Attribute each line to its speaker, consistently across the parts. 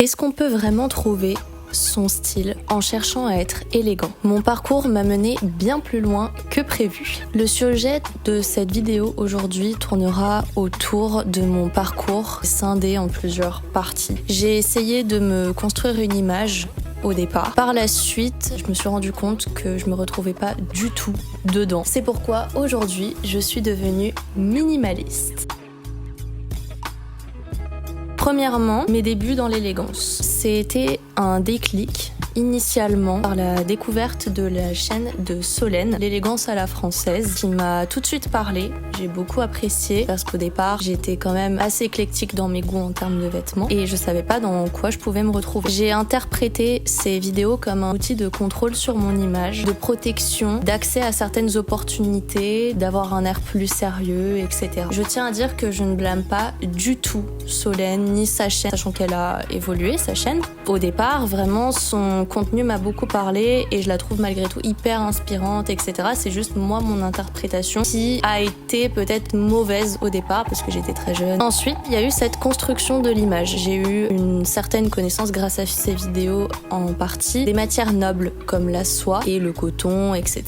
Speaker 1: Est-ce qu'on peut vraiment trouver son style en cherchant à être élégant? Mon parcours m'a mené bien plus loin que prévu. Le sujet de cette vidéo aujourd'hui tournera autour de mon parcours scindé en plusieurs parties. J'ai essayé de me construire une image au départ. Par la suite, je me suis rendu compte que je me retrouvais pas du tout dedans. C'est pourquoi aujourd'hui, je suis devenue minimaliste. Premièrement, mes débuts dans l'élégance. C'était un déclic initialement par la découverte de la chaîne de Solène, l'élégance à la française, qui m'a tout de suite parlé. J'ai beaucoup apprécié parce qu'au départ, j'étais quand même assez éclectique dans mes goûts en termes de vêtements et je savais pas dans quoi je pouvais me retrouver. J'ai interprété ces vidéos comme un outil de contrôle sur mon image, de protection, d'accès à certaines opportunités, d'avoir un air plus sérieux, etc. Je tiens à dire que je ne blâme pas du tout Solène ni sa chaîne, sachant qu'elle a évolué, sa chaîne. Au départ, vraiment, son contenu m'a beaucoup parlé et je la trouve malgré tout hyper inspirante, etc. C'est juste moi, mon interprétation qui a été peut-être mauvaise au départ parce que j'étais très jeune. Ensuite, il y a eu cette construction de l'image. J'ai eu une certaine connaissance grâce à ces vidéos en partie des matières nobles comme la soie et le coton, etc.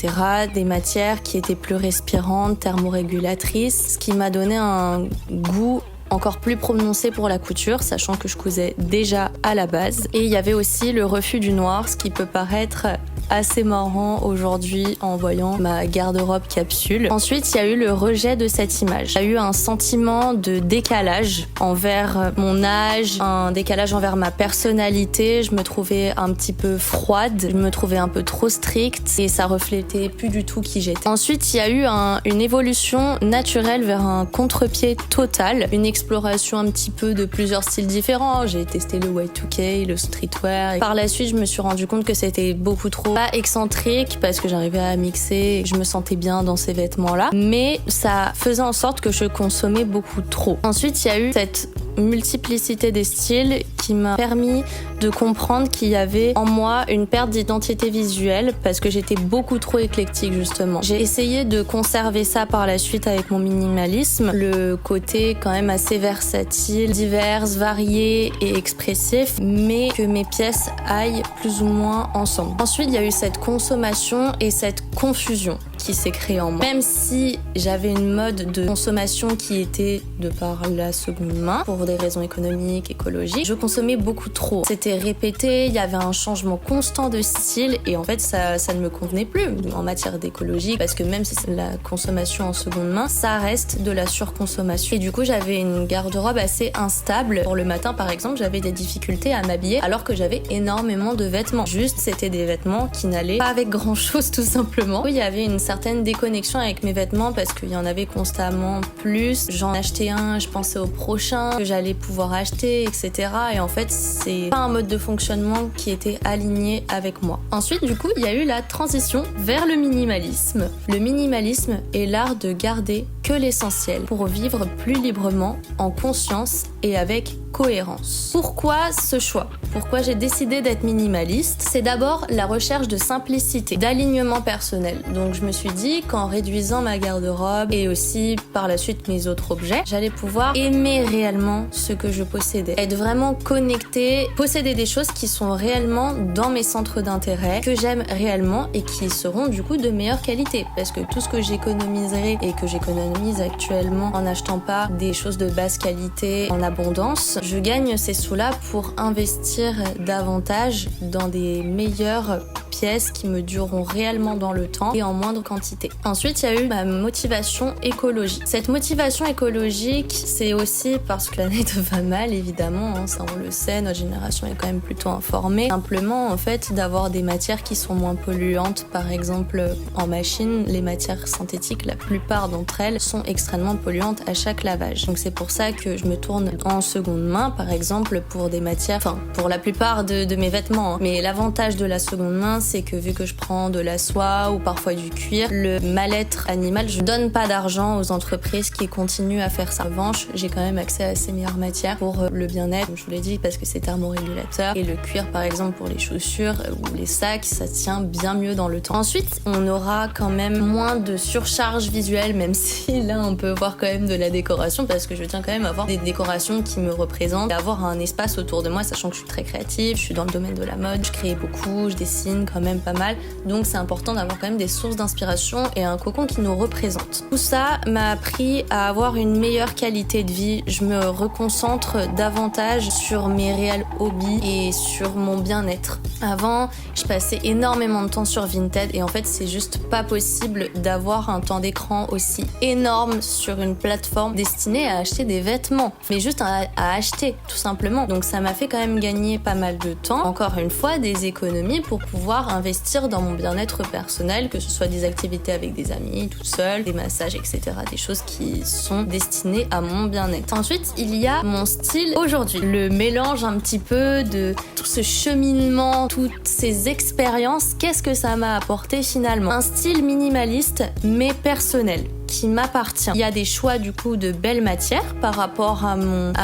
Speaker 1: Des matières qui étaient plus respirantes, thermorégulatrices, ce qui m'a donné un goût encore plus prononcé pour la couture, sachant que je cousais déjà à la base. Et il y avait aussi le refus du noir, ce qui peut paraître assez marrant aujourd'hui en voyant ma garde-robe capsule. Ensuite, il y a eu le rejet de cette image. Il y a eu un sentiment de décalage envers mon âge, un décalage envers ma personnalité. Je me trouvais un petit peu froide, je me trouvais un peu trop stricte et ça reflétait plus du tout qui j'étais. Ensuite, il y a eu une évolution naturelle vers un contre-pied total, une exploration un petit peu de plusieurs styles différents. J'ai testé le Y2K, le streetwear. Par la suite, je me suis rendu compte que c'était beaucoup trop pas excentrique parce que j'arrivais à mixer, je me sentais bien dans ces vêtements-là, mais ça faisait en sorte que je consommais beaucoup trop. Ensuite, il y a eu cette multiplicité des styles qui m'a permis de comprendre qu'il y avait en moi une perte d'identité visuelle parce que j'étais beaucoup trop éclectique justement. J'ai essayé de conserver ça par la suite avec mon minimalisme, le côté quand même assez versatile, divers, varié et expressif, mais que mes pièces aillent plus ou moins ensemble. Ensuite, il y a eu cette consommation et cette confusion qui s'est créée en moi. Même si j'avais une mode de consommation qui était de par la seconde main, pour des raisons économiques, écologiques, je consommais beaucoup trop. C'était répété, il y avait un changement constant de style et en fait ça ne me convenait plus en matière d'écologie parce que même si c'est de la consommation en seconde main, ça reste de la surconsommation. Et du coup j'avais une garde-robe assez instable. Pour le matin par exemple, j'avais des difficultés à m'habiller alors que j'avais énormément de vêtements. Juste c'était des vêtements qui n'allaient pas avec grand chose tout simplement. Il y avait une certaine déconnexion avec mes vêtements parce qu'il y en avait constamment plus. J'en achetais un, je pensais au prochain que j'allais pouvoir acheter, etc. Et en fait, c'est pas un mode de fonctionnement qui était aligné avec moi. Ensuite, du coup, il y a eu la transition vers le minimalisme. Le minimalisme est l'art de garder que l'essentiel pour vivre plus librement, en conscience et avec cohérence. Pourquoi ce choix? Pourquoi j'ai décidé d'être minimaliste? C'est d'abord la recherche de simplicité, d'alignement personnel. Donc je me suis dit qu'en réduisant ma garde-robe et aussi par la suite mes autres objets, j'allais pouvoir aimer réellement ce que je possédais. Être vraiment connectée, posséder des choses qui sont réellement dans mes centres d'intérêt, que j'aime réellement et qui seront du coup de meilleure qualité. Parce que tout ce que j'économiserai et que j'économise actuellement en n'achetant pas des choses de basse qualité en abondance, je gagne ces sous-là pour investir davantage dans des meilleures pièces qui me dureront réellement dans le temps et en moindre quantité. Ensuite, il y a eu ma motivation écologique. Cette motivation écologique, c'est aussi parce que la planète va mal, évidemment, hein, ça on le sait, notre génération est quand même plutôt informée. Simplement, en fait, d'avoir des matières qui sont moins polluantes, par exemple en machine, les matières synthétiques, la plupart d'entre elles sont extrêmement polluantes à chaque lavage. Donc c'est pour ça que je me tourne en seconde main, par exemple, pour des matières, enfin pour la plupart de mes vêtements. Hein. Mais l'avantage de la seconde main, c'est que vu que je prends de la soie ou parfois du cuir, le mal-être animal, je donne pas d'argent aux entreprises qui continuent à faire ça. En revanche, j'ai quand même accès à ces meilleures matières pour le bien-être, comme je vous l'ai dit, parce que c'est thermorégulateur. Et le cuir, par exemple, pour les chaussures ou les sacs, ça tient bien mieux dans le temps. Ensuite, on aura quand même moins de surcharge visuelle, même si là, on peut voir quand même de la décoration, parce que je tiens quand même à avoir des décorations qui me représentent, et avoir un espace autour de moi, sachant que je suis très créative, je suis dans le domaine de la mode, je crée beaucoup, je dessine quand même pas mal, donc c'est important d'avoir quand même des sources d'inspiration et un cocon qui nous représente. Tout ça m'a appris à avoir une meilleure qualité de vie. Je me reconcentre davantage sur mes réels hobbies et sur mon bien-être. Avant, je passais énormément de temps sur Vinted et en fait, c'est juste pas possible d'avoir un temps d'écran aussi énorme sur une plateforme destinée à acheter des vêtements, mais juste à acheter tout simplement. Donc ça m'a fait quand même gagner pas mal de temps, encore une fois des économies pour pouvoir investir dans mon bien-être personnel, que ce soit des activités avec des amis, toute seule, des massages, etc. Des choses qui sont destinées à mon bien-être. Ensuite, il y a mon style aujourd'hui. Le mélange un petit peu de tout ce cheminement, toutes ces expériences, qu'est-ce que ça m'a apporté finalement? Un style minimaliste mais personnel, qui m'appartient. Il y a des choix du coup de belles matières par rapport à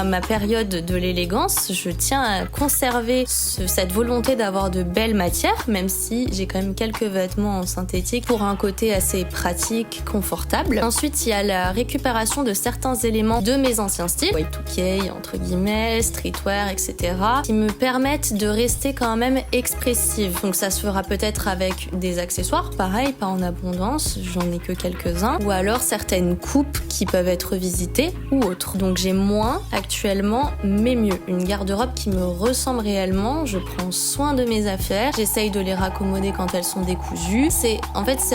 Speaker 1: ma période de l'élégance. Je tiens à conserver cette volonté d'avoir de belles matières, même si j'ai quand même quelques vêtements en synthétique pour un côté assez pratique, confortable. Ensuite, il y a la récupération de certains éléments de mes anciens styles, Y2K entre guillemets, streetwear, etc., qui me permettent de rester quand même expressive. Donc ça se fera peut-être avec des accessoires, pareil, pas en abondance, j'en ai que quelques-uns, ou alors certaines coupes qui peuvent être visitées ou autres. Donc j'ai moins actuellement, mais mieux. Une garde-robe qui me ressemble réellement, je prends soin de mes affaires, j'essaye de les raccommoder quand elles sont décousues. C'est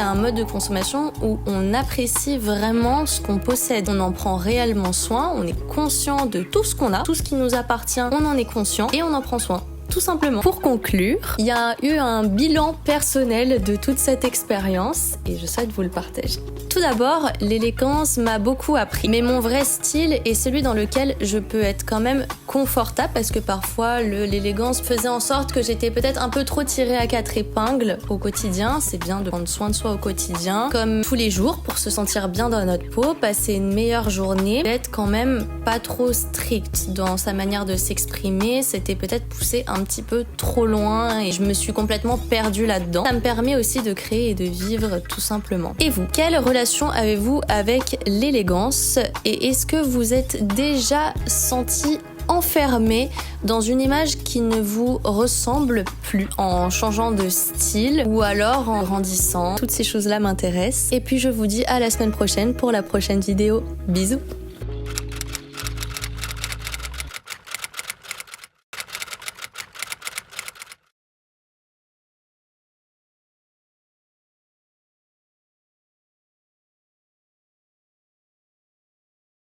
Speaker 1: un mode de consommation où on apprécie vraiment ce qu'on possède. On en prend réellement soin, on est conscient de tout ce qu'on a, tout ce qui nous appartient, on en est conscient et on en prend soin. Tout simplement. Pour conclure, il y a eu un bilan personnel de toute cette expérience et je souhaite vous le partager. Tout d'abord, l'élégance m'a beaucoup appris, mais mon vrai style est celui dans lequel je peux être quand même confortable, parce que parfois l'élégance faisait en sorte que j'étais peut-être un peu trop tirée à quatre épingles au quotidien. C'est bien de prendre soin de soi au quotidien, comme tous les jours, pour se sentir bien dans notre peau, passer une meilleure journée, d'être quand même pas trop strict dans sa manière de s'exprimer. C'était peut-être poussé un petit peu trop loin et je me suis complètement perdue là-dedans. Ça me permet aussi de créer et de vivre tout simplement. Et vous, quelle relation avez-vous avec l'élégance et est-ce que vous êtes déjà senti enfermé dans une image qui ne vous ressemble plus en changeant de style ou alors en grandissant? Toutes ces choses-là m'intéressent. Et puis je vous dis à la semaine prochaine pour la prochaine vidéo. Bisous!